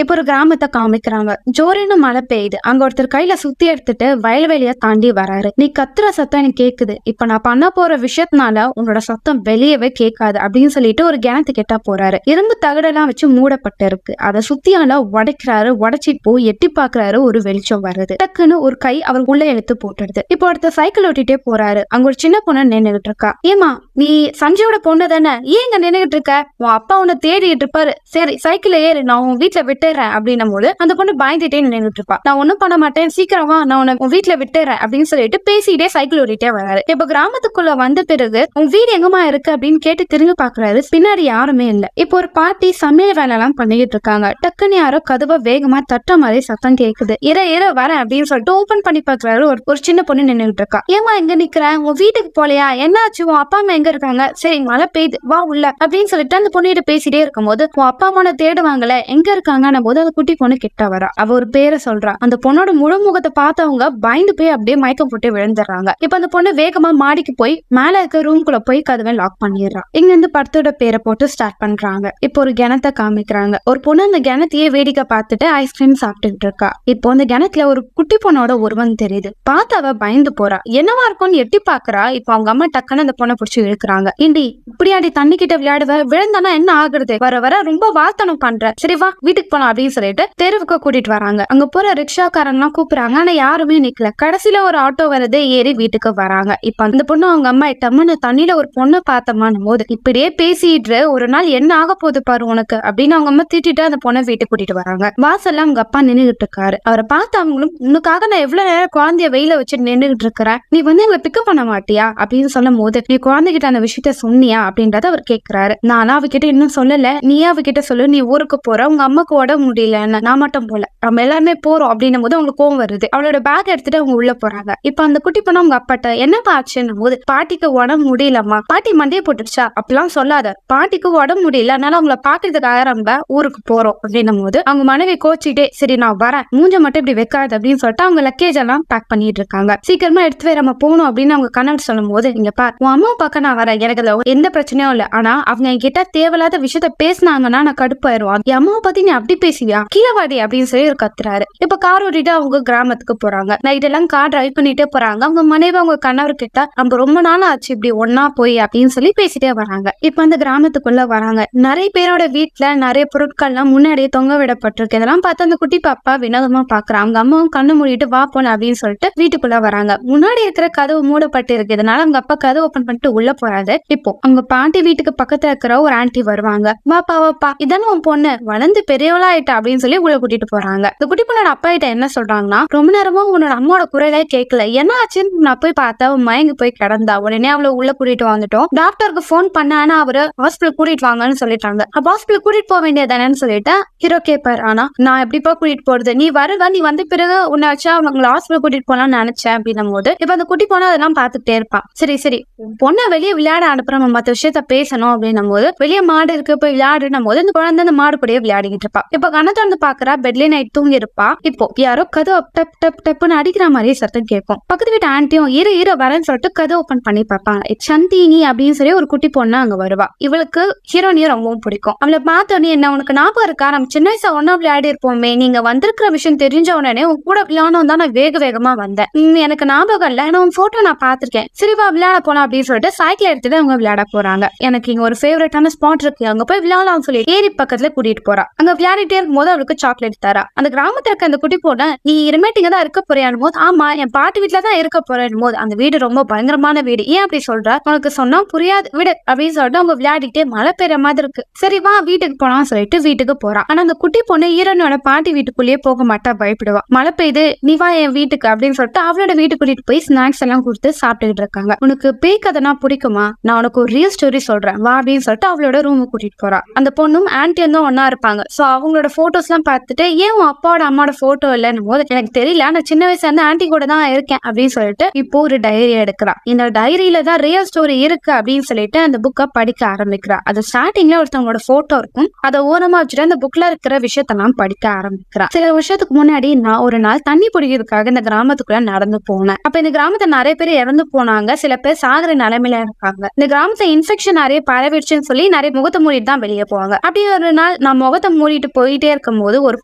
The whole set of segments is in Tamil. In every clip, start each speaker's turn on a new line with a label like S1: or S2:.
S1: இப்ப ஒரு கிராமத்தை காமிக்கிறாங்க. ஜோருன்னு மழை பெய்யுது. அங்க ஒருத்தர் கையில சுத்தி எடுத்துட்டு வயல்வெளிய தாண்டி வராரு. நீ கத்துற சத்தம் எனக்கு கேக்குது. இப்ப நான் பண்ண போற விஷயத்தினால உன்னோட சத்தம் வெளியவே கேட்காது அப்படின்னு சொல்லிட்டு ஒரு கிணத்து கிட்ட போறாரு. இரும்பு தகடெல்லாம் வச்சு மூடப்பட்டு இருக்கு. அதை சுத்தியால உடைக்கிறாரு. உடைச்சிட்டு போய் எட்டி பாக்குறாரு. ஒரு வெளிச்சம் வருது. டக்குன்னு ஒரு கை அவர் உள்ள எடுத்து போட்டுடுது. இப்போ ஒருத்தர் சைக்கிள் ஓட்டிட்டே போறாரு. அங்க ஒரு சின்ன பொண்ணு நின்னுகிட்டு இருக்கா. ஏமா நீ சஞ்சயோட பொண்ணு தானே, ஏன் இங்க நின்னுகிட்டு இருக்க? உன் அப்பா உன்னை தேடிட்டு இருப்பாரு. சரி சைக்கிள் ஏறு, நான் உன் வீட்டுல விட்டுறேன் அப்படின்னும் போது அந்த பொண்ணு பயந்துட்டே நின்னுட்டு இருப்பா. நான் ஒண்ணும் பண்ண மாட்டேன், சீக்கிரமா நான் உன்னை உன் வீட்டுல விட்டுறேன் அப்படின்னு சொல்லிட்டு பேசிட்டே சைக்கிள் ஓட்டிட்டே வராரு. இப்ப கிராமத்துக்குள்ள வந்த பிறகு உன் வீடு எங்கம்மா இருக்கு அப்படின்னு கேட்டு திரும்பி பாக்குறாரு. பின்னாடி யாருமே இல்ல. இப்போ ஒரு பாட்டி சமையல் வேலை எல்லாம் பண்ணிட்டு இருக்காங்க. டக்குன்னு யாரோ கதவை வேகமா தட்ட மாதிரி சத்தம் கேக்குது. இர வரேன் அப்படின்னு சொல்லிட்டு ஓபன் பண்ணி பாக்குறாரு. ஒரு சின்ன பொண்ணு நின்னுட்டு இருக்கா. ஏமா எங்க நிக்கிறேன், உன் வீட்டுக்கு போலையா, என்னாச்சு, உன் அப்பா அம்மா எங்க இருக்காங்க? சரி மழை பெய்யுது வா உள்ள அப்படின்னு சொல்லிட்டு அந்த பொண்ணிட்ட பேசிட்டே இருக்கும் போது உன் அப்பா அம்மா தேடுவாங்கல்ல எங்க இருக்காங்க போது அந்த குட்டி பொண்ணு கிட்ட வரா. அவ ஒரு பேரை சொல்றா. அந்த பொண்ணோட முழு முகத்தை பார்த்தவங்க பயந்து போய் அப்படியே மயக்கம் போட்டு விழுந்துடுறாங்க. இப்ப அந்த பொண்ணு வேகமா மாடிக்கு போய் மேல இருக்க ரூம்குள்ள போய் கதவை லாக் பண்ணிடுறா. இங்க இருந்து படத்தோட பேரை போட்டு ஸ்டார்ட் பண்றாங்க. இப்போ ஒரு கிணத்தை காமிக்கிறாங்க. ஒரு பொண்ணு அந்த கிணத்தையே வேடிக்கை பார்த்துட்டு ஐஸ்கிரீம் சாப்பிட்டுட்டு இருக்கா. இப்போ அந்த கிணத்துல ஒரு குட்டி பொண்ணோட உருவம் தெரியுது. பார்த்து அவ பயந்து போறா. என்னவா இருக்கும்னு எட்டி பாக்குறா. இப்போ அவங்க அம்மா டக்குன்னு அந்த பொண்ணை பிடிச்சி இழுக்கிறாங்க. இண்டி இப்படியாடி தண்ணி கிட்ட விளையாடுவ, விழுந்தானா என்ன ஆகுறது, வர வர ரொம்ப வார்த்தனம் பண்ற, சரி வா வீட்டுக்கு போலாம் அப்படின்னு சொல்லிட்டு தெருவுக்கு கூட்டிட்டு வராங்க. அங்க போற ரிக்ஷாக்காரன்லாம் கூப்பிடுறாங்க. ஆனா யாருமே நிக்கல. கடைசியில ஒரு ஆட்டோ வரதே ஏறி வீட்டுக்கு வராங்க. இப்ப அந்த பொண்ணு அவங்க அம்மா டம்முன்னு தண்ணியில ஒரு பொண்ணு பார்த்தமான போது இப்படியே பேசிட்டு ஒரு நாள் என்ன ஆக போகுது பாரு உனக்கு அப்படின்னு அவங்க அம்மா திட்டிட்டு அந்த பொண்ணை வீட்டுக்கு கூட்டிட்டு வராங்க. வாசல்ல அவங்க அப்பா நின்னுகிட்டு இருக்காரு. அவரை பார்த்து அவங்களும் உனக்காக நான் எவ்வளவு நேரம் குழந்தைய வெயில வச்சு நின்னுகிட்டு இருக்கிறேன், நீ வந்து எங்களை பிக்கப் பண்ண மாட்டியா அப்படின்னு சொல்லும் போது நீ குழந்தைகிட்ட அந்த விஷயத்த சொன்னியா அப்படின்றத அவர் கேட்கிறாரு. நானா அவகிட்ட இன்னும் சொல்லல, நீயே அவகிட்ட சொல்லு, நீ ஊருக்கு போற, உங்க அம்மாக்கு உடம்பு முடியல, நான் மட்டும் போல, நம்ம எல்லாருமே போறோம் அப்படின்னும் போது அவங்களுக்கு கோவம் வருது. அவளோட பேக் எடுத்துட்டு அவங்க உள்ள போறாங்க. இப்ப அந்த குட்டி பொண்ணு அவங்க அப்பாட்ட என்னப்பா ஆச்சுன்னும் போது பாட்டிக்கு உடம்பு முடியலம்மா, பாட்டி மண்டையை போட்டுடுச்சா அப்படிலாம் சொல்லாத, பாட்டிக்கு உடம்பு முடியல, அதனால அவங்கள பாக்குறதுக்காக நம்ம ஊருக்கு போறோம் அப்படின்னும் போது அவங்க மனைவி கோச்சிட்டே சரி நான் வரேன், மூஞ்ச மட்டும் இப்படி வைக்காது அப்படின்னு சொல்லிட்டு அவங்க லக்கேஜ் எல்லாம் பேக் பண்ணிட்டு இருக்காங்க. சீக்கிரமா எடுத்து நம்ம போகணும் அப்படின்னு அவங்க கணவர் சொல்லும் போது இங்க பார் உன் அம்மா பார்க்க நான் வரேன், எனக்கு எந்த பிரச்சனையும் இல்ல, ஆனா அவங்க என்கிட்ட தேவையில்லாத விஷயத்த பேசினாங்கன்னா நான் கடுப்பாயிருவான், என் அம்மாவை பத்தி நீ அப்படி பேசுவியா, கீழவாடி அப்படின்னு சொல்லி ஒரு கத்துறாரு. இப்ப கார் ஓட்டிட்டு அவங்க கிராமத்துக்கு போறாங்க. நைட் எல்லாம் கார் டிரைவ் பண்ணிட்டே போறாங்க. அவங்க மனைவி அவங்க கணவர் கிட்ட நம்ம ரொம்ப நாள் ஆச்சு இப்படி ஒன்னா போய் அப்படின்னு சொல்லி பேசிட்டே வராங்க. இப்ப அந்த கிராமத்துக்குள்ள வராங்க. நிறைய பேரோட வீட்டுல நிறைய பொருட்கள்லாம் முன்னாடியே தொங்க விடப்பட்டிருக்கு. இதெல்லாம் பார்த்து அந்த குட்டி பாப்பா வினோதமா பாக்குறாங்க. அவங்க அம்மாவும் கண்ணு மூடிட்டு வா போன அப்படின்னு சொல்லிட்டு வீட்டுக்குள்ள வராங்க. முன்னாடி இருக்கிற கதவு மூடப்பட்டு இருக்கு. இதனால அவங்க அப்பா கதவு ஓபன் பண்ணிட்டு உள்ள போறாரு. இப்போ அவங்க பாட்டி வீட்டுக்கு பக்கத்துல இருக்கிற ஒரு ஆன்டி வருவாங்க. வாப்பா இதானே உன் பொண்ணு, வளர்ந்து பெரியவளா ஆயிட்டா அப்படின்னு சொல்லி உள்ள கூட்டிட்டு போறாங்க. இந்த குட்டி பொண்ணோட அப்பா கிட்ட என்ன சொல்றாங்கன்னா ரொம்ப நேரமா உன்னோட அம்மாவோட குரலே கேட்கல, என்ன ஆச்சுன்னு நான் போய் பார்த்தா மயங்கி போய் கிடந்தா, உடனே அவளை உள்ள கூட்டிட்டு வந்துட்டோம், டாக்டருக்கு போன் பண்ணா அவரு ஹாஸ்பிட்டல் கூட்டிட்டு வாங்கன்னு சொல்லிட்டாங்க. அப்ப ஹாஸ்பிட்டல் கூட்டிட்டு போக வேண்டியதானேன்னு சொல்லிட்டு ஹீரோ கேப்பார். ஆனா நான் எப்படிப்பா கூட்டிட்டு போறது, நீ வருவ, நீ வந்த பிறகு உன்னை வச்சா அவங்களை ஹாஸ்பிட்டல் கூட்டிட்டு போலாம்னு நினைச்சேன் அப்படின்னும் போது இப்ப அந்த குட்டி பொண்ணு அதெல்லாம் பாத்துக்கிட்டே இருப்பான். சரி பொண்ணை வெளியே விளையாட அனுப்புறோம், மத்த விஷயத்த பேசணும் அப்படின்னும் போது வெளியே மாடு இருக்கு போய் விளையாடுனும் போது அந்த குழந்தை அந்த மாடு கூடயே விளையாடிக்கிட்டு இருப்பா. இப்ப கண்ணத்தை வந்து பாக்குறா, பெட்ல நைட் தூங்கி இருப்பா. இப்போ யாரோ கதவு டப் டப் டப்னு அடிக்கிற மாதிரியே சத்தம் கேட்கும். பக்கத்து வீட்டு ஆண்டியும் இரு வரேன்னு சொல்லிட்டு கதவு ஓபன் பண்ணி பார்ப்பாங்க. சந்தினி அப்படின்னு சொல்லி ஒரு குட்டி பொண்ணு அங்க வருவா. இவளுக்கு ஹீரோனியும் ரொம்பவும் பிடிக்கும். அவளை பார்த்தோன்னே என்ன உனக்கு ஞாபகம் இருக்கா, நம்ம சின்ன வயசா ஒன்னா விளையாடி இருப்போமே, நீங்க வந்திருக்கிற விஷயம் தெரிஞ்ச உடனே உன் கூட விளையாடணும் தான் நான் வேகமா வந்தேன், எனக்கு ஞாபகம் இல்ல, ஆனா உன் போட்டோ நான் பாத்திருக்கேன், சரிவா விளையாட போலாம் அப்படின்னு சொல்லிட்டு சைக்கிள் எடுத்துட்டு அவங்க விளையாட போறாங்க. எனக்கு இங்க ஒரு ஃபேவரட்டான ஸ்பாட் இருக்கு, அங்க போய் விளையாடலாம் சொல்லி ஏரி பக்கத்துல கூட்டிட்டு போறா. அங்க விளையாடிட்டே இருக்கும் போது அவளுக்கு சாக்லேட் தரா. அந்த கிராமத்துல இருக்க அந்த குட்டி பொண்ணு நீ இனிமேட்டிங்க தான் இருக்க போறியான் போது ஆமா என் பாட்டி வீட்டுல தான் இருக்க போறேன் போது அந்த வீடு ரொம்ப பயங்கரமான வீடு, ஏன் அப்படி சொல்ற, உனக்கு சொன்னா புரியாது விடு அப்படின்னு சொல்லிட்டு அவங்க விளையாடிட்டே மழை பெய்யற மாதிரி இருக்கு, சரி வா வீட்டுக்கு போலாம் சொல்லிட்டு வீட்டுக்கு போறா. ஆனா அந்த குட்டி பொண்ணு ஈரனோட பாட்டி வீட்டுக்குள்ளேயே போக மாட்டா, பயப்படுவா. மழை பெய்யுது நீ வா என் வீட்டுக்கு அப்படின்னு சொல்லிட்டு அவளோட வீட்டுக்கு கூட்டிட்டு போய் ஸ்நாக்ஸ் எல்லாம் கொடுத்து சாப்பிட்டுக்கிட்டு இருக்காங்க. உனக்கு பேய் கதைனா பிடிக்குமா, நான் உனக்கு ஒரு ரியல் ஸ்டோரி சொல்றேன் வா அப்படின்னு சொல்லிட்டு அவளோட ரூமுக்கு கூட்டிட்டு போறா. அந்த பொண்ணும் ஆன்டியும் தான் ஒன்னா இருப்பாங்க. சோ அவங்களோட போட்டோஸ் எல்லாம் பார்த்துட்டு ஏன் உன் அப்பாவோட அம்மாவோட போட்டோ இல்லன்னு போது எனக்கு தெரியல, நான் சின்ன வயசுல இருந்து ஆன்டி கூட தான் இருக்கேன் அப்படின்னு சொல்லிட்டு இப்போ ஒரு டைரி எடுக்கிறா. இந்த டைரியில தான் ரியல் ஸ்டோரி இருக்கு அப்படின்னு சொல்லிட்டு அந்த புக்கை படிக்க ஆரம்பிக்கிறா. அது ஸ்டார்டிங்ல ஒருத்தவங்களோட போட்டோ இருக்கும், அதை ஓரமா வச்சுட்டு அந்த புக்ல இருக்கிற விஷயத்தெல்லாம் படிக்க ஆரம்பிக்கிறா. சில வருஷத்துக்கு முன்னாடி நான் ஒரு நாள் தண்ணி பிடிக்கிறதுக்காக இந்த கிராமத்துக்குள்ள நடந்து போனேன். அப்ப இந்த கிராமத்தை நிறைய பேர் இறந்து போனாங்க, சில பேர் சாகுற நிலைமையில இருக்காங்க. இந்த கிராமத்துல இன்ஃபெக்ஷன் நிறைய பரவிடுச்சுன்னு சொல்லி நிறைய முகத்தை மூடிட்டு தான் வெளியே போவாங்க. அப்படி ஒரு நாள் நான் முகத்தை மூடிட்டு போய் போயிட்டே இருக்கும் போது ஒரு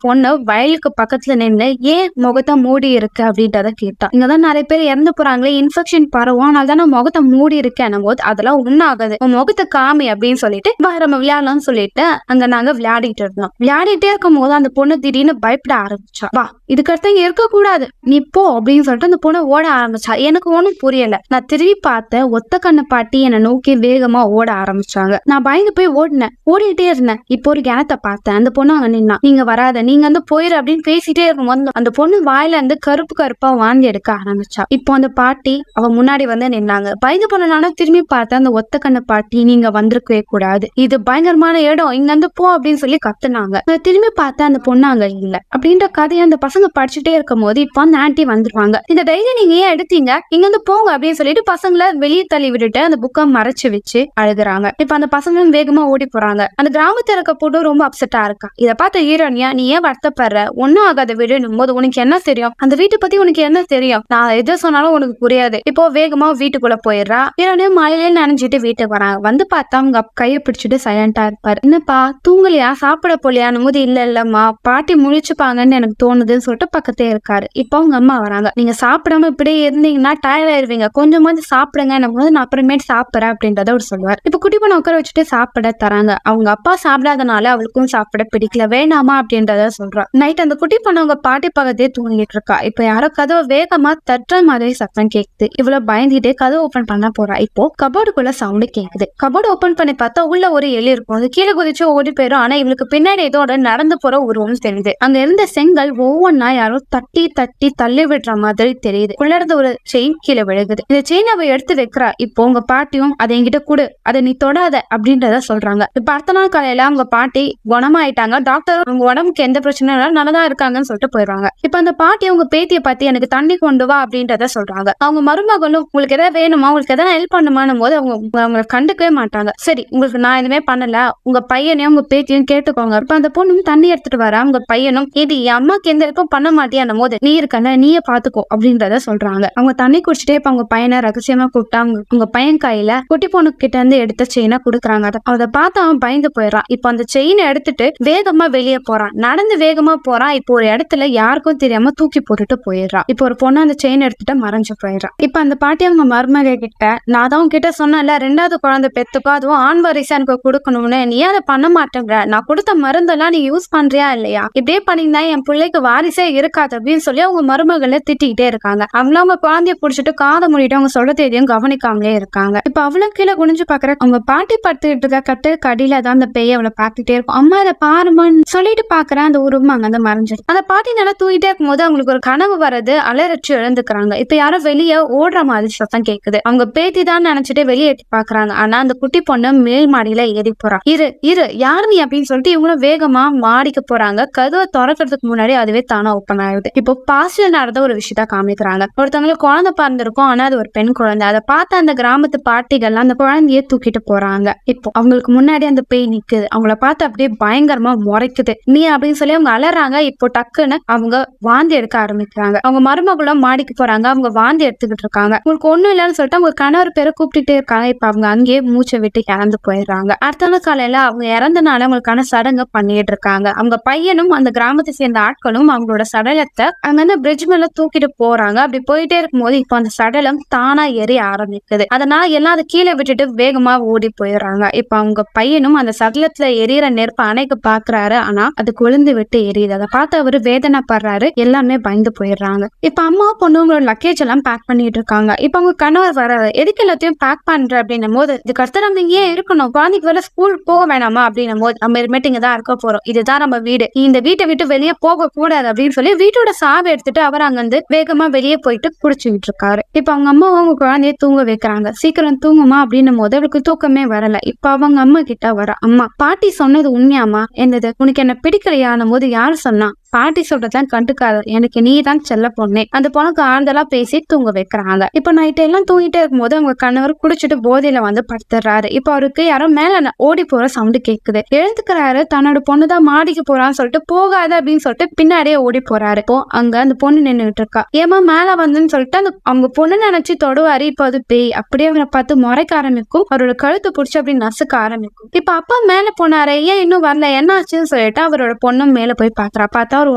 S1: பொண்ணு வயலுக்கு பக்கத்துல நின்று ஏன் முகத்தை மூடி இருக்கு அப்படின்றத கேட்டா. இங்கதான் நிறைய பேர் இறந்து போறாங்களே, இன்ஃபெக்ஷன் பரவும், அதனால தான் முகத்தை மூடி இருக்கேன் போது அதெல்லாம் ஒண்ணாகாது, உன் முகத்தை காமி அப்படின்னு சொல்லிட்டு நம்ம விளையாடலாம்னு சொல்லிட்டு அங்க நாங்க விளையாடிட்டு இருந்தோம். விளையாடிட்டே இருக்கும் போது அந்த பொண்ணு திடீர்னு பயப்பட ஆரம்பிச்சா. வா இதுக்கடுத்து இங்க இருக்க கூடாது, நீ போ அப்படின்னு சொல்லிட்டு அந்த பொண்ணு ஓட ஆரம்பிச்சா. எனக்கு ஒண்ணும் புரியல. நான் திரும்பி பார்த்தேன், ஒத்த கண்ணு பாட்டி என்னை நோக்கி வேகமா ஓட ஆரம்பிச்சாங்க. நான் பயந்து போய் ஓடினேன், ஓடிட்டே இருந்தேன். இப்போ ஒரு கிணத்தை பார்த்தேன், அந்த பொண்ணு அங்க நின்னா. நீங்க வராத, நீங்க வந்து போயிரு அப்படின்னு பேசிட்டே இருக்கும்போது அந்த பொண்ணு வாயில இருந்து கருப்பு கருப்பா வாந்தி எடுக்க ஆரம்பிச்சா. இப்போ அந்த பாட்டி அவ முன்னாடி வந்து நின்னாங்க. பயந்து போனாலும் திரும்பி பார்த்தேன், அந்த ஒத்த கண்ணு பாட்டி நீங்க வந்திருக்கவே கூடாது, இது பயங்கரமான இடம், இங்க வந்து போ அப்படின்னு சொல்லி கத்துனாங்க. திரும்பி பார்த்தேன், அந்த பொண்ணு அங்க இல்ல. அப்படின்ற கதையை அந்த பசங்க படிச்சுட்டே இருக்கும் போது இப்போ அந்த ஆன்டி வந்துருவாங்க. இந்த டைரி நீங்க ஏன் எடுத்தீங்க, இங்க வந்து போங்க அப்படின்னு சொல்லிட்டு பசங்களை வெளியே தள்ளி விட்டுட்டு அந்த புக்கை மறைச்சு வச்சு அழுகுறாங்க. இப்ப அந்த பசங்க வேகமா ஓடி போறாங்க. அந்த கிராமத்துல இருக்க பொண்ணு ரொம்ப அப்செட்டா இருக்கா. இதை பார்த்த ஹீரோனியா நீ ஏன் வருத்தப்படுற, ஒன்னும் ஆகாத விடணும் போது உனக்கு என்ன தெரியும், அந்த வீட்டை பத்தி உனக்கு என்ன தெரியும், நான் எது சொன்னாலும் உனக்கு புரியாது, இப்போ வேகமா வீட்டுக்குள்ள போயிடுறா. ஹீரோனியா மழையிலே நனைஞ்சிட்டு வீட்டுக்கு வராங்க. வந்து பார்த்தா அவங்க கையை பிடிச்சிட்டு சைலண்டா இருப்பாரு. என்னப்பா தூங்கலையா, சாப்பிட போலியான்னு போது இல்ல இல்லம்மா பாட்டி முழிச்சுப்பாங்கன்னு எனக்கு தோணுதுன்னு சொல்லிட்டு பக்கத்தே இருக்காரு. இப்போ அவங்க அம்மா வராங்க. நீங்க சாப்பிடாம இப்படியே இருந்தீங்கன்னா டயர்ட் ஆயிருவீங்க, கொஞ்சமாவது சாப்பிடுங்க, நான் அப்புறமேட்டு சாப்பிடுறேன் அப்படின்றத அவர் சொல்லுவார். இப்ப குட்டி பொண்ணை உட்கார வச்சுட்டு சாப்பிட தராங்க. அவங்க அப்பா சாப்பிடாதனால அவளுக்கும் சாப்பிட பிடிக்கல, வேணாமா அப்படின்றத சொல்றா. நைட் அந்த குட்டி பொண்ணு அவங்க பாட்டி பக்கத்தே தூங்கிட்டு இருக்கா. இப்ப யாரோ கதவை வேகமா தட்டுற மாதிரி சத்தம் கேக்குது. இவ்வளவு பயந்துட்டே கதவை ஓபன் பண்ண போறா. இப்போ கபோர்டுக்குள்ள சவுண்ட் கேக்குது. கபோர்டு ஓபன் பண்ணி பார்த்தா உள்ள ஒரு எலி இருக்கும். அது கீழே குதிச்சு ஓடி போயிடும். ஆனா இவளுக்கு பின்னாடி ஏதோட நடந்து போற உருவம் தெரியுது. அங்க இருந்த செங்கல் ஒவ்வொன்னா யாரோ தட்டி தட்டி தள்ளி விடுற மாதிரி தெரியுது. உள்ள இருந்து ஒரு செயின் கீழே விழுகுது. இந்த செயின் அவ எடுத்து வைக்கிறா. இப்போ உங்க பாட்டியும் அதை என்கிட்ட கூடு, அதை நீ தொடாத அப்படின்றத சொல்றாங்க. இப்ப அடுத்த நாள் காலையில அவங்க பாட்டி குணமாயிட்டாங்க. டாக்டர் உங்க உடம்புக்கு எந்த பிரச்சனையும் இல்ல, நல்லதா இருக்காங்கன்னு சொல்லிட்டு போயிடுறாங்க. இப்ப அந்த பாட்டி உங்க பேத்திய பத்தி எனக்கு தண்ணி கொண்டு வா அப்படின்றத சொல்றாங்க. அவங்க மருமகளும் உங்களுக்கு எதாவது வேணுமா, உங்களுக்கு எதாவது ஹெல்ப் பண்ணுமானும் போது அவங்களை கண்டுக்கவே மாட்டாங்க. சரி உங்களுக்கு நான் எதுவுமே பண்ணல, உங்க பையனையும் உங்க பேத்தியும் கேட்டுக்கோங்க. இப்ப அந்த பொண்ணும் தண்ணி எடுத்துட்டு வர. அவங்க பையனும் இது என் அம்மாக்கு எந்த ஹெல்ப்பும் பண்ண மாட்டியான் போது நீ இருக்கல நீயே பாத்துக்கோ அப்படின்றத சொல்றாங்க. அவங்க தண்ணி குடிச்சிட்டே இப்ப அவங்க பையனை ரகசியமா கூப்பிட்டா உங்க பையன் கையில குட்டி பொண்ணு கிட்ட இருந்து எடுத்த செயினை கொடுக்குறாங்க. அதை பார்த்து அவன் பயந்து போயிடறான். இப்போ அந்த செயினை எடுத்துட்டு வேகமா வெளியே போறான். நடந்து வேகமா போறான். இப்போ ஒரு இடத்துல யாருக்கும் தெரியாம தூக்கி போட்டுட்டு போயிடுறான். இப்போ ஒரு பொண்ணு அந்த செயின் எடுத்துட்டு மறைஞ்சு போயிடுறான். இப்ப அந்த பாட்டி அவங்க மருமக கிட்ட நான் தான் கிட்ட சொன்னேன்ல, 2வது குழந்தை பெத்துக்கோ, அதுவும் ஆண் வாரிசா எனக்கு கொடுக்கணும்னு, நீ அதை பண்ண மாட்டேங்கிற, நான் கொடுத்த மருந்தெல்லாம் நீ யூஸ் பண்றியா இல்லையா, இப்படியே பண்ணியிருந்தா என் பிள்ளைக்கு வாரிசே இருக்காது அப்படின்னு சொல்லி அவங்க மருமகளை திட்டிக்கிட்டே இருக்காங்க. அவங்களும் அவங்க குழந்தைய புடிச்சிட்டு காதை மூடிட்டு அவங்க சொல்ற தேதியும் கவனிக்காமலே இருக்காங்க. இப்ப அவ்வளவு கீழே குனிஞ்சு பாக்குற அவங்க பாட்டி படுத்துக்கிட்டு இருக்க கட்டு கடியில தான் அந்த பேய் அவளை பார்த்துட்டே இருக்கும். அம்மா இதை பாருமான்னு சொல்லிட்டு பாக்குறேன். அந்த உருவம் அங்க வந்து மறைஞ்சிடும். அந்த பாட்டி நல்லா தூக்கிட்டே இருக்கும் போது அவங்களுக்கு ஒரு கனவு வரது, அலறச்சு எழுந்துக்கிறாங்க. இப்ப யாரும் வெளியே ஓடுற மாதிரி சத்தம் கேக்குது. அவங்க பேத்தி தான் நினைச்சிட்டு வெளியே எட்டி பாக்குறாங்க. ஆனா அந்த குட்டி பொண்ணு மேல் மாடியில ஏறி போறா. இரு இரு யாரு நீ அப்படின்னு சொல்லிட்டு இவங்களும் வேகமா மாடிக்கு போறாங்க. கதவை திறக்கிறதுக்கு முன்னாடி அதுவே தானா ஓப்பன் ஆகுது. இப்போ பாஸ்டில் நடந்த ஒரு விஷயத்த காமிக்கிறாங்க. ஒருத்தவங்களுக்கு குழந்தை பிறந்திருக்கும், ஆனா அது ஒரு பெண் குழந்தை. அதை பார்த்து அந்த கிராமத்து பாட்டிகள் அந்த குழந்தைய தூக்கிட்டு போறாங்க. இப்போ அவங்களுக்கு முன்னாடி அந்த பேய் நிக்குது. அவங்கள பார்த்து அப்படியே பயங்கரமா முறைக்குது. நீ அப்படின்னு சொல்லி அவங்க அலறாங்க. இப்போ டக்குன்னு அவங்க வாந்தி எடுக்க ஆரம்பிக்கிறாங்க. அவங்க மருமகளும் மாடிக்கு போறாங்க. அவங்க வாந்தி எடுத்துக்கிட்டு இருக்காங்க. உங்களுக்கு ஒண்ணும் இல்லைன்னு சொல்லிட்டு அவங்க கணவர் பேரை கூப்பிட்டுட்டே இருக்காங்க. இப்ப அவங்க அங்கேயே மூச்சை விட்டு இறந்து போயிடுறாங்க. அடுத்த நாள் காலையில அவங்க இறந்தனால அவங்களுக்கான சடங்கு பண்ணிட்டு இருக்காங்க. அவங்க பையனும் அந்த கிராமத்தை சேர்ந்த ஆட்களும் அவங்களோட சடலத்தை அங்க பிரிட்ஜ் மேல தூக்கிட்டு போறாங்க. அப்படி போயிட்டே இருக்கும்போது இப்போ அந்த சடலம் தானா எரிய ஆரம்பிக்குது. அதனால எல்லாம் அதை கீழே விட்டுட்டு வேகமா ஓடி போயிடுறாங்க. இப்ப அவங்க பையனும் அந்த சடலத்துல எரியற நெருப்பு அணைக்க பாக்குறாரு. ஆனா அது கொழுந்து விட்டு எரியுது. அதை பார்த்து அவரு வேதனை படுறாரு. எல்லாமே பயந்து போயிடுறாங்க. இப்ப அம்மா பொண்ணுங்களோட லக்கேஜ் எல்லாம் பேக் பண்ணிட்டு இருக்காங்க. இப்ப அவங்க கணவர் வராது. எதுக்கு எல்லாத்தையும் பேக் பண்ற அப்படின்னும் போது இதுக்கு அடுத்து நம்ம ஏன் இருக்கணும், குழந்தைக்கு வேற ஸ்கூல் போக வேணாமா அப்படின்னும் போது நம்ம இனிமேட்டு இங்கதான் இருக்க போறோம், இதுதான் நம்ம வீடு, இந்த வீட்டை விட்டு வெளியே போக கூடாது அப்படின்னு சொல்லி வீட்டோட சாவி எடுத்துட்டு அவர் அங்க வந்து வேகமா வெளியே போயிட்டு குடிச்சுக்கிட்டு இருக்காரு. இப்ப அவங்க அம்மா அவங்க குழந்தைய தூங்க வைக்கிறாங்க. சீக்கிரம் தூங்குமா அப்படின்னும் போது அவளுக்கு தூக்கமே வரல. இப்ப அவங்க அம்மா கிட்ட வர, அம்மா பாட்டி சொன்னது உண்மையாமா, என்னது உனக்கு என்ன பிடிக்கலையானும் போது யாரு சொன்னா, பாட்டி சொல்றதெல்லாம் கண்டுக்காத, எனக்கு நீ தான் செல்ல பொண்ணே. அந்த பொண்ணுக்கு ஆறுதலா பேசி தூங்க வைக்கிறாங்க. இப்ப நைட் எல்லாம் தூங்கிட்டே இருக்கும்போது அவங்க கணவர் குடிச்சிட்டு போதையில வந்து படுத்துறாரு. இப்ப அவருக்கு யாரோ மேல ஓடி போற சவுண்ட் கேக்குது. எழுந்துக்கிறாரு. தன்னோட பொண்ணுதான் மாடிக்கு போறான்னு சொல்லிட்டு போகாத அப்படின்னு சொல்லிட்டு பின்னாடியே ஓடி போறாரு. இப்போ அங்க அந்த பொண்ணு நின்னுட்டு இருக்கா. ஏமா மேல வந்துன்னு சொல்லிட்டு அவங்க பொண்ணு நினைச்சு தொடுவாரு. இப்ப அது பேய். அப்படியே அவரை பார்த்து முறைக்க ஆரம்பிக்கும். அவரோட கழுத்து புடிச்சு அப்படி நசுக்க ஆரம்பிக்கும். இப்ப அப்பா மேல போனாரு, ஏன் இன்னும் வரல, என்ன ஆச்சுன்னு சொல்லிட்டு அவரோட பொண்ணும் மேல போய் பாக்குறா. பார்த்தா அவர்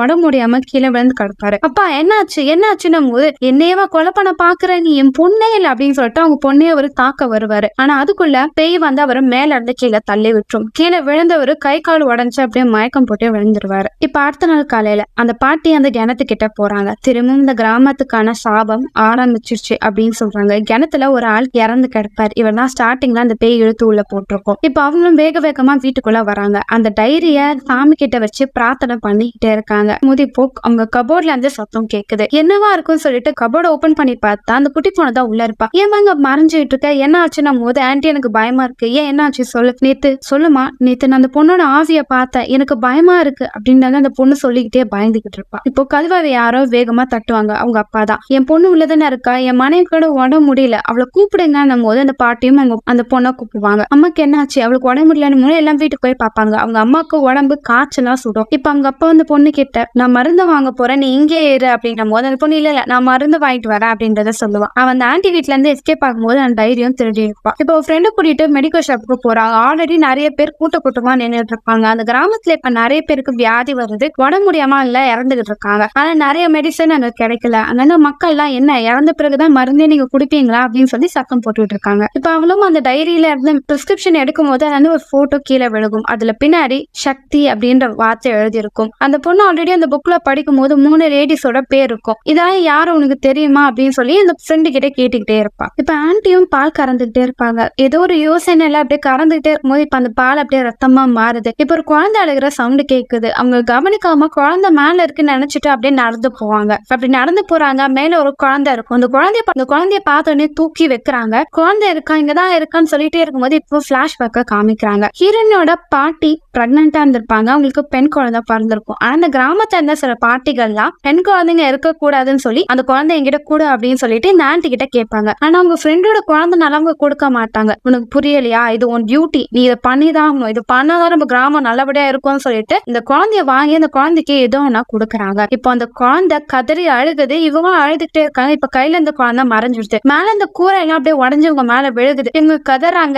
S1: உடம்பு முடியாம கீழே விழுந்து கிடப்பாரு. அப்பா என்னாச்சு என்னாச்சுன்னும் போது, என்னையவா கொலை பண்ண பாக்குற, நீ என் பொண்ணே இல்லை அப்படின்னு சொல்லிட்டு அவங்க பொண்ணே அவரு தாக்க வருவாரு. ஆனா அதுக்குள்ள பேய் வந்து அவரை மேல இருந்து கீழே தள்ளி விட்டுரும். கீழே விழுந்தவரு கை கால் உடஞ்சு அப்படியே மயக்கம் போட்டு விழுந்துருவாரு. இப்ப அடுத்த நாள் காலையில அந்த பாட்டி அந்த கிணத்துக்கிட்ட போறாங்க. திரும்பவும் இந்த கிராமத்துக்கான சாபம் ஆரம்பிச்சிருச்சு அப்படின்னு சொல்றாங்க. கிணத்துல ஒரு ஆள் இறந்து கிடப்பாரு. இவர் தான் ஸ்டார்டிங்ல அந்த பேய் இழுத்து உள்ள போட்டிருக்கோம். இப்ப அவங்களும் வேக வேகமா வீட்டுக்குள்ள வராங்க. அந்த டைரிய சாமி கிட்ட வச்சு பிரார்த்தனை பண்ணிக்கிட்டே இருக்காங்க. முதிப்போ அவங்க கபோர்ட்ல இருந்து சத்தம் கேக்குது. என்னவா இருக்குன்னு சொல்லிட்டு கபோர்ட் ஓபன் பண்ணி பார்த்தா அந்த குட்டி பொண்ணுதான் உள்ள இருப்பா. ஏமா இங்க மறைஞ்சிட்டு இருக்க, என்ன ஆச்சுன்னா போது, ஆன்ட்டி எனக்கு பயமா இருக்கு. ஏன் என்ன ஆச்சு சொல்லு. நேத்து சொல்லுமா, நேத்து நான் அந்த பொண்ணோட ஆவிய பார்த்தேன், எனக்கு பயமா இருக்கு அப்படின்னு அந்த பொண்ணு சொல்லிக்கிட்டே பயந்துகிட்டு இருப்பா. இப்போ கதவை யாரோ வேகமா தட்டுவாங்க. அவங்க அப்பா தான். என் பொண்ணு உள்ளதானே இருக்கா, என் மனைவி கூட உடம்பு முடியல, அவளை கூப்பிடுங்கன்னும் போது அந்த பாட்டியும் அந்த பொண்ணை கூப்பிடுவாங்க. அம்மாக்கு என்ன ஆச்சு, அவளுக்கு உடம்பு முடியலன்னு எல்லாம் வீட்டுக்கு போய் பார்ப்பாங்க. அவங்க அம்மாவுக்கு உடம்பு காய்ச்சலாம் சுடும். இப்ப அவங்க அப்பா வந்து பொண்ணு கிட்ட, நான் மருந்து வாங்க போறேன், நீ இங்கே ஏறு அப்படின்னும் போது அந்த பொண்ணு இல்ல நான் மருந்து வாங்கிட்டு வரேன் அப்படின்றத சொல்லுவான். அவன் அந்த ஆன்டி வீட்டுல இருந்து எஸ்கேப் ஆகும்போது அந்த தைரியம் திருடி இருப்பான். இப்போ ஃப்ரெண்டு கூட்டிட்டு மெடிக்கல் ஷாப்புக்கு போறாங்க. ஆல்ரெடி நிறைய பேர் கூட்டமா நின்றுட்டு இருப்பாங்க. அந்த கிராமத்துல இப்ப நிறைய பேருக்கு வியாதி வருது, உடம்பு முடியாம இல்ல இறந்துகிட்டு இருக்காங்க. ஆனா நிறைய மெடிசன் அங்க கிடைக்கல. அதனால மக்கள் எல்லாம் என்ன இறந்த பிறகுதான் மருந்தே நீங்க குடிப்பீங்களா அப்படின்னு சொல்லி சத்தம் போட்டுட்டு இருக்காங்க. இப்ப அவளும் அந்த டைரியில இருந்து பிரிஸ்கிரிப்ஷன் எடுக்கும் போது அது ஒரு போட்டோ கீழே விழுகும். அதுல பின்னாடி சக்தி அப்படின்ற வார்த்தை எழுதி இருக்கும். அந்த பொண்ணு ஆல்ரெடி அந்த புக்ல படிக்கும் போது 3 லேடிஸோட பேர் இருக்கும். இதெல்லாம் யாரும் உனக்கு தெரியுமா அப்படின்னு சொல்லி அந்த ஃப்ரெண்டு கிட்ட கேட்டுக்கிட்டே இருப்பா. இப்ப ஆன்ட்டியும் பால் கறந்துகிட்டே இருப்பாங்க. ஏதோ ஒரு யோசனைல அப்படியே கறந்துகிட்டே இருக்கும்போது இப்ப அந்த பால் அப்படியே ரத்தமா மாறுது. இப்ப ஒரு குழந்தை அழுகிற சவுண்ட் கேக்குது. அவங்க கவனிக்காம குழந்தை மேல இருக்குன்னு நினைச்சிட்டு அப்படியே நடந்து போவாங்க. அப்படி நடந்து போறாங்க. மேல ஒரு குழந்தை இருக்கும். அந்த குழந்தைய பார்த்தோன்னே தூக்கி வைக்கிறாங்க. குழந்தை இருக்கா, இங்கதான் இருக்கான்னு சொல்லிட்டே இருக்கும்போது இப்போ பிளாஷ்பேக்க காமிக்கிறாங்க. ஹீரோனோட பாட்டி பிரெக்னெண்டா இருந்திருப்பாங்க. அவங்களுக்கு பெண் குழந்தை பிறந்திருக்கும். ஆனா அந்த கிராமத்துல இருந்த சில பாட்டிகள்லாம் பெண் குழந்தைங்க இருக்க கூடாதுன்னு சொல்லி அந்த குழந்தை என்கிட்ட கூட அப்படின்னு சொல்லிட்டு இந்த ஆன்ட்டி கிட்ட கேட்பாங்க. ஆனா அவங்க ஃப்ரெண்டோட குழந்தைனால அவங்க கொடுக்க மாட்டாங்க. உனக்கு புரியலையா, இது உன் டியூட்டி, நீ இதை பண்ணிதான், இது பண்ணாதான் நம்ம கிராமம் நல்லபடியா இருக்கும்னு சொல்லிட்டு இந்த குழந்தைய வாங்கி அந்த குழந்தைக்கு ஏதோ ஒன்னா கொடுக்குறாங்க. இப்போ அந்த குழந்தை கதறி அழுகுது. இவங்க அழுதுகிட்டே இருக்காங்க. இப்ப கையில இந்த குழந்தை மறைஞ்சிடுது. மேல இந்த கூரை எல்லாம் அப்படியே உடஞ்சவங்க மேல விழுகுது. இவங்க கதறாங்க,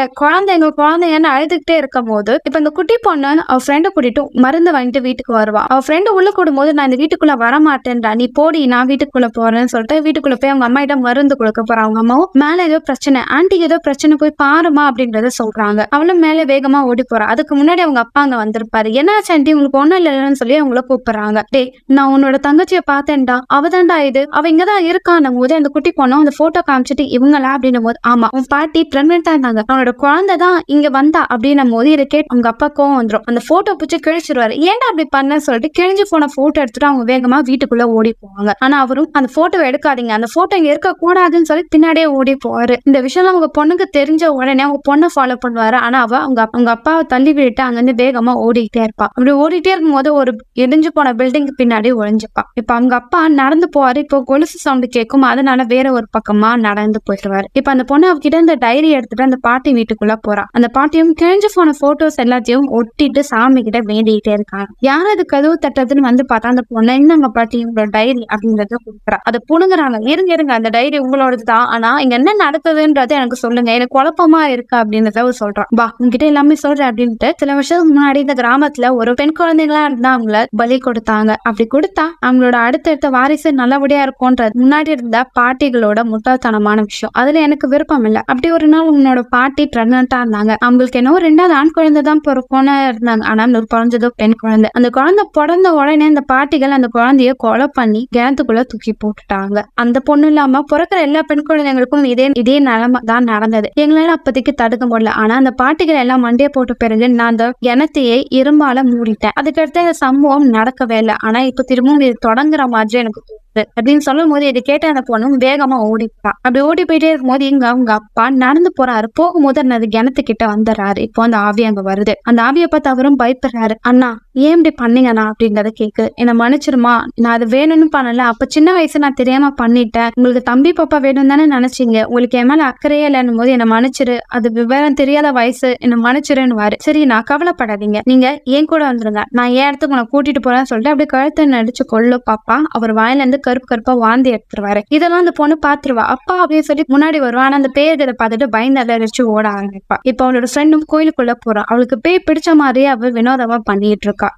S1: எங்க குழந்தைன்னு அழுதுகிட்டே இருக்கும் போது இப்ப இந்த குட்டி பொண்ணு அவ ஃப்ரெண்டை கூட்டிட்டு மருந்து வாங்கிட்டு வீட்டுக்கு வருவா. அவ ஃப்ரெண்டு உள்ள கூடும் போது, நான் இந்த வீட்டுக்குள்ள வரமாட்டேன்டா, நீ போடி, நான் வீட்டுக்குள்ள போறேன்னு சொல்லிட்டு வீட்டுக்குள்ள போய் அவங்க அம்மா கிட்ட மருந்து கொடுக்க போறா. அவங்க அம்மாவும் மேல ஏதோ பிரச்சனை, ஆன்ட்டிக்கு ஏதோ பிரச்சனை, போய் பாருமா அப்படின்றத சொல்றாங்க. அவளும் மேல வேகமா ஓடி போறா. அதுக்கு முன்னாடி அவங்க அப்பா அங்க வந்திருப்பாரு. என்னாச்சு ஆன்ட்டி, உங்களுக்கு ஒண்ணும் இல்லைன்னு சொல்லி அவங்கள கூப்பிடுறாங்க. டேய், நான் உன்னோட தங்கச்சியை பார்த்தேன்டா, அவதான்டா இது, அவ இங்கதான் இருக்கான்னும் போது அந்த குட்டி பொண்ணும் அந்த போட்டோ காமிச்சிட்டு இவங்களா அப்படின்னும் போது, ஆமா உன் பாட்டி பிரெக்னெண்டா இருந்தாங்க, அவனோட குழந்தைதான் இங்க வந்தா அப்படின்னும் போது இதை கேட்டு அவங்க அப்பா கோவம் வந்துடும். அந்த போட்டோ பிடிச்சி கிழிச்சிருவாரு. ஏன்டா அப்படி பண்ண சொல்லிட்டு கிழிஞ்சு போன போட்டோ எடுத்துட்டு அவங்க வேகமா வீட்டுக்குள்ள ஓடி போவாங்க. ஆனா அவரும் அந்த போட்டோ எடுக்காதீங்க, அந்த போட்டோ இங்க இருக்க கூடாதுன்னு சொல்லி பின்னாடியே ஓடி போவாரு. இந்த விஷயம் அவங்க பொண்ணுக்கு தெரிஞ்ச உடனே அவங்க பொண்ணை ஃபாலோ பண்ணுவாரு. ஆனா அவங்க அப்பாவை தள்ளி விட்டு அங்கிருந்து வேகமா ஓடிக்கிட்டே இருப்பா. அப்படி ஓடிட்டே இருக்கும் போது ஒரு இடிஞ்சு போன பில்டிங் பின்னாடி ஒழிஞ்சுப்பா. இப்ப அவங்க அப்பா நடந்து போவாரு. இப்போ கொலுசு சவுண்ட் கேட்கும். அதனால வேற ஒரு பக்கமா நடந்து போயிடுவாரு. இப்ப அந்த பொண்ணு அவகிட்ட இந்த டைரி எடுத்துட்டு அந்த பாட்டி வீட்டுக்குள்ள போறா. அந்த பாட்டியும் கிழிஞ்சு போன போட்டோஸ் எல்லாத்தையும் ஒட்டிட்டு சாமி கிட்ட வேண்டிக்கிட்டே இருக்காங்க. யாரும் அது கதவு தட்டுறதுன்னு வந்து பார்த்தா அந்த பொண்ணு, என்னங்க பாட்டி உங்களோட டைரி அப்படின்றத கொடுக்குறா. அதை புடுங்குறாங்க. இருங்க, அந்த டைரி உங்களோடதுதான், ஆனா இங்க என்ன நடக்குதுன்றது எனக்கு சொல்லுங்க, எனக்கு குழப்பமா இருக்கு அப்படின்றத சொல்றான். பா உங்ககிட்ட எல்லாமே சொல்றேன் அப்படின்ட்டு சில வருஷத்துக்கு முன்னாடி இந்த கிராமத்துல ஒரு பெண் குழந்தைங்களா இருந்தா அவங்கள பலி கொடுத்தாங்க. அப்படி கொடுத்தா அவங்களோட அடுத்தடுத்த வாரிசு நல்லபடியா இருக்கும்ன்றது முன்னாடி இருந்த பாட்டிகளோட முட்டாள்தனமான விஷயம். அதுல எனக்கு விருப்பம் இல்லை. அப்படி ஒரு நாள் உன்னோட பாட்டி பிரெக்னெண்டா இருந்தாங்க. அவங்களுக்கு என்ன 2வது ஆண் குழந்தை தான் பிறக்கும்னு இருந்தாங்க. ஆனா பிறந்ததோ பெண் குழந்தை. அந்த குழந்தை பிறந்த உடனே அந்த பாட்டிகள் அந்த குழந்தைய கொலை பண்ணி கிணத்துக்குள்ள தூக்கி போட்டுட்டாங்க. அந்த பொண்ணு இல்லாம பிறக்கிற எல்லா பெண் குழந்தைங்களுக்கும் இதே நிலைமை தான் நடந்தது. எங்களால அப்போதைக்கு தடுக்க முடியல. ஆனா அந்த பாட்டிகள் எல்லாம் மண்டிய போட்ட பிறகு நான் அந்த கிணத்தையே இரும்பால மூடிட்டேன். அதுக்கடுத்து அந்த சம்பவம் நடக்கவே இல்லை. ஆனா இப்ப திரும்பவும் இது தொடங்குற மாதிரி எனக்கு அப்படின்னு சொல்லும் போது இதை கேட்ட அந்த பொண்ணும் வேகமா ஓடிப்பா. அப்படி ஓடி போயிட்டே இருக்கும்போது இங்க அவங்க அப்பா நடந்து போறாரு. போகும்போது அந்த கிணத்துக்கிட்ட வந்துடுறாரு. இப்போ அந்த ஆவி அங்க வருது. அந்த ஆவியை பார்த்து அவரும் பயப்படுறாரு. அண்ணா ஏன் இப்படி பண்ணீங்கண்ணா அப்படின்றத கேக்கு. என்ன மன்னிச்சிருமா, நான் அது வேணும்னு பண்ணல. அப்ப சின்ன வயசு நான் தெரியாம பண்ணிட்டேன். உங்களுக்கு தம்பி பாப்பா வேணும் தானே நினைச்சீங்க, உங்களுக்கு என் மேல அக்கறையே இல்லைன்னும் போது என்ன மன்னிச்சிரு, அது விவரம் தெரியாத வயசு, என்ன மன்னிச்சிருன்னு. சரி நான் கவலைப்படாதீங்க, நீங்க ஏன் கூட வந்துருங்க, நான் ஏன் இடத்துக்கு உங்களை கூட்டிட்டு போறேன்னு சொல்லிட்டு அப்படி கழுத்தை நடிச்சு கொள்ளு பாப்பா. அவர் வாயில இருந்து கருப்பு கருப்பா வாந்தி எடுத்துருவாரு. இதெல்லாம் அந்த பொண்ணு பாத்துருவா. அப்பா அப்படின்னு சொல்லி முன்னாடி வருவா. ஆனா அந்த பேய் இதை பார்த்துட்டு பயந்து அலறிச்சு ஓட ஆரம்பிப்பா. இப்ப அவளோட ஃப்ரெண்டும் கோயிலுக்குள்ள போறா. அவளுக்கு பேய் பிடிச்ச மாதிரியே அவ வினோதமா பண்ணிட்டு இருக்கா.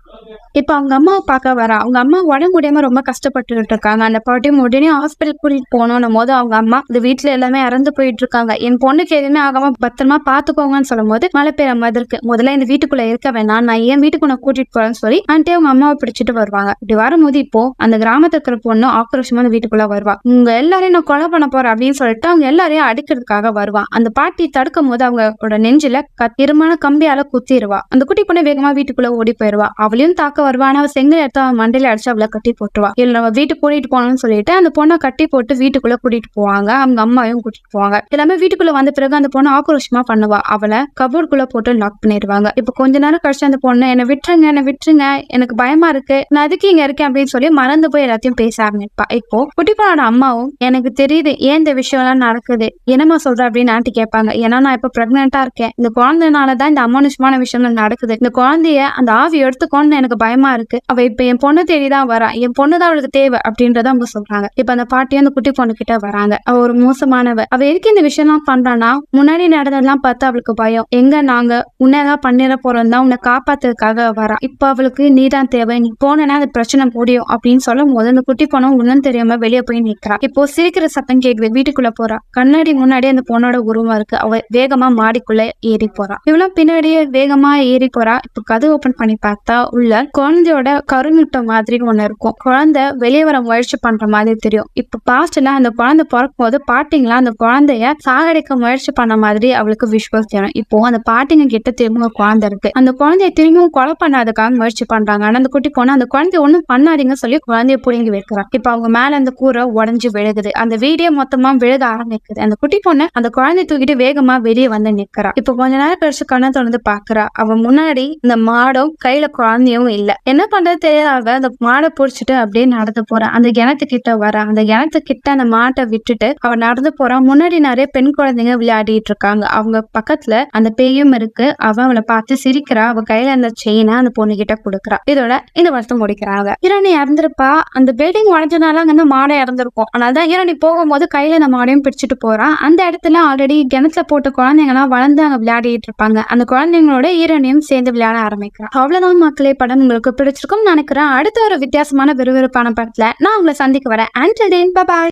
S1: இப்ப அவங்க அம்மாவை பார்க்க வரா. அவங்க அம்மா உடம்பு முடியாம ரொம்ப கஷ்டப்பட்டு இருக்காங்க. அந்த பாட்டியும் உடனே ஹாஸ்பிட்டல் கூட்டிட்டு போனோம் போது அவங்க அம்மா இந்த வீட்டுல எல்லாமே இறந்து போயிட்டு இருக்காங்க, என் பொண்ணுக்கு எதுவுமே ஆகாம பத்திரமா பாத்துக்கோங்கன்னு சொல்லும் போது மழை பெய்ய மாதிரி இருக்கு, முதல்ல இந்த வீட்டுக்குள்ள இருக்க வேணாம், நான் ஏன் வீட்டுக்கு நான் கூட்டிட்டு போறேன்னு சொல்லி ஆன்ட்டி அவங்க அம்மாவை பிடிச்சிட்டு வருவாங்க. இப்படி வரும்போது இப்போ அந்த கிராமத்துல இருக்கிற பொண்ணு ஆக்ரோஷமா அந்த வீட்டுக்குள்ள வருவா. உங்க எல்லாரையும் நான் கொலை பண்ண போறேன் அப்படின்னு சொல்லிட்டு அவங்க எல்லாரையும் அடிக்கிறதுக்காக வருவா. அந்த பாட்டி தடுக்கும் போது அவங்களோட நெஞ்சில இருமான கம்பியால குத்திடுவா. அந்த குட்டி பொண்ணு வேகமா வீட்டுக்குள்ள ஓடி போயிருவா. அவளையும் தாக்க வருவா. ஆனா அவ செங்கல் எடுத்து அவன் மண்டையில அடிச்சு அவளை கட்டி போட்டுருவா. இல்ல நம்ம வீட்டுக்கு கூட்டிட்டு போனோம்னு சொல்லிட்டு அந்த பொண்ணை கட்டி போட்டு வீட்டுக்குள்ள கூட்டிட்டு போவாங்க. அவங்க அம்மாவையும் கூட்டிட்டு போவாங்க. எல்லாமே வீட்டுக்குள்ள வந்த பிறகு அந்த பொண்ணு ஆக்ரோஷமா பண்ணுவா. அவளை கபோர்டுக்குள்ள போட்டு லாக் பண்ணிடுவாங்க. இப்ப கொஞ்ச நேரம் கழிச்சு அந்த பொண்ணு என்ன விட்டுருங்க, எனக்கு பயமா இருக்கு, நான் அதுக்கு இங்க இருக்கேன் அப்படின்னு சொல்லி மறந்து போய் எல்லாத்தையும் பேச ஆரம்பிப்பா. இப்போ குட்டி பொண்ணோட அம்மாவும் எனக்கு தெரியுது ஏன் இந்த விஷயம் எல்லாம் நடக்குது, என்னமா சொல்ற அப்படின்னு ஆண்டி கேட்பாங்க. ஏன்னா நான் இப்ப பிரெக்னெண்டா இருக்கேன், இந்த குழந்தைனாலதான் இந்த அமானுஷமான விஷயம் நடக்குது, இந்த குழந்தைய அந்த ஆவி எடுத்துக்கோன்னு எனக்கு பயமா இருக்கு, அவ இப்ப என் பொண்ணு தேடிதான் வரா, என் பொண்ணுதான் அவளுக்கு தேவை அப்படின்றத அவங்க சொல்றாங்க. இப்ப அந்த பாட்டியும் அந்த குட்டி பொண்ணு கிட்ட வராங்க. அவ ஒரு மோசமானவ, அவ எதுக்கு இந்த விஷயம் எல்லாம் பண்றானா, முன்னாடி நடந்ததெல்லாம் பார்த்து அவளுக்கு பயம், எங்க நாங்க உன்னதான் பண்ணிட போறோம் தான் உன்னை காப்பாத்துறதுக்காக வரா, இப்ப அவளுக்கு நீதான் தேவை, நீ போனா அந்த பிரச்சனை முடியும் அப்படின்னு சொல்லும் போது அந்த குட்டி பொண்ணு ஒண்ணும் தெரியாம வெளியே போய் நிக்கிறா. இப்போ சிரிக்கிற சத்தம் கேக்குது. வீட்டுக்குள்ள போறா. கண்ணாடி முன்னாடி அந்த பொண்ணோட உருவம் இருக்கு. அவ வேகமா மாடிக்குள்ள ஏறி போறா. இவ்வளவு பின்னாடியே வேகமா ஏறி போறா. இப்ப கதவு ஓபன் பண்ணி பார்த்தா உள்ள குழந்தையோட கருமுட்டை மாதிரி ஒண்ணு இருக்கும். குழந்தை வெளியே வர முயற்சி பண்ற மாதிரி தெரியும். இப்ப பாஸ்ட்ல அந்த குழந்தை பிறக்கும் போது பாட்டிங்களா அந்த குழந்தைய சாகடிக்க முயற்சி பண்ண மாதிரி அவளுக்கு விஷுவல் தெரியும். இப்போ அந்த பாட்டிங்க கிட்ட திரும்ப குழந்தை இருக்கு. அந்த குழந்தைய திரும்பியும் கொலை பண்ணாதுக்காக முயற்சி பண்றாங்க. ஆனா அந்த குட்டி பொண்ணு அந்த குழந்தைய ஒண்ணும் பண்ணாதீங்கன்னு சொல்லி குழந்தைய புடுங்கி வைக்கிறா. இப்ப அவங்க மேல அந்த கூரை உடஞ்சு விழுகுது. அந்த வீடியோ மொத்தமா விழுக ஆரம்பிக்குது. அந்த குட்டி பொண்ணு அந்த குழந்தைய தூக்கிட்டு வேகமா வெளியே வந்து நிக்கிறா. இப்ப கொஞ்ச நேரம் கழிச்சு கண்ணை தொடர்ந்து பாக்குறா. அவ முன்னாடி இந்த மாடும் கையில குழந்தையும் இல்ல. என்ன பண்றது தெரியாத அந்த மாடை புடிச்சிட்டு அப்படியே நடந்து போறான். அந்த கிணத்துக்கிட்ட வரா. அந்த கிணத்துக்கிட்ட அந்த மாட்டை விட்டுட்டு அவ நடந்து போறான். முன்னாடி நிறைய பெண் குழந்தைங்க விளையாடிட்டு இருக்காங்க. அவங்க பக்கத்துல அந்த பேயும் இருக்கு. அவளை பார்த்து சிரிக்கிறா. அவ கையில அந்த செயினை அந்த பொண்ணு கிட்ட கொடுக்குறா. இதோட இந்த வருஷம் முடிக்கிறாங்க. ஹீரோனி இறந்துருப்பா. அந்த பில்டிங் உடஞ்சனால அங்க மாடை இறந்துருக்கும். அதனாலதான் ஹீரோனி போகும்போது கையில அந்த மாடையும் பிடிச்சிட்டு போறான். அந்த இடத்துல ஆல்ரெடி கிணத்துல போட்ட குழந்தைங்க எல்லாம் வளர்ந்து அங்க விளையாடிட்டு இருப்பாங்க. அந்த குழந்தைங்களோட ஹீரோனியும் சேர்ந்து விளையாட ஆரம்பிக்கிறான். அவ்வளவுதான் மக்களே, படம் உங்களுக்கு பிடிச்சிருக்கும் நினைக்கிறேன். அடுத்த ஒரு வித்தியாசமான விறுவிறுப்பான படத்துல நான் உங்களை சந்திக்க வரேன். Until then, bye bye.